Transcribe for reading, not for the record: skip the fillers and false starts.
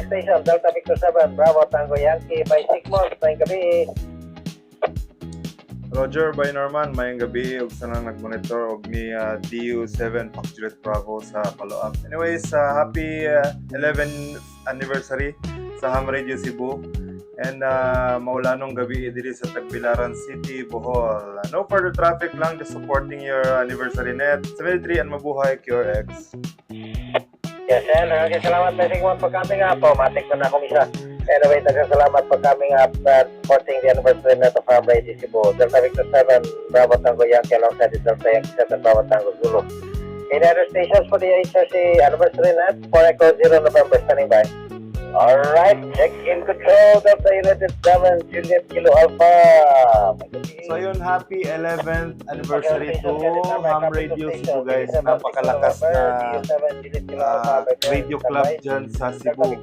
station, Delta Victor 7, Bravo Tango Yankee by Sigmund, tayong gabi. Roger by Norman, mayang gabi ug sa nang nagmonitor og ni DU7 Fox Juliet Bravo sa follow-up. Anyways, happy 11th anniversary sa Ham Radio Cebu. And maulanong gabi diri sa Tagbilaran City, Bohol. No further traffic lang, just supporting your anniversary net. 73 and mabuhay QRX. Yes, and salamat na Sigmund pag kami nga po. Matik na akong isa. Anyway, salamat pag kami nga supporting the anniversary net of Ham Radio Cebu. Delta Victor 7, Bravo Tango Yankee alongside the Delta Yankee 7, Bravo Tango Zulu. In other stations for the HRC anniversary net, 4 Echo 0 November, standing by. Alright, check in control, Delta United 7, Juliet Kilo Alpha. So yun, happy 11th anniversary to Ham Radio Cebu guys. Napakalakas na radio club dyan sa Cebu.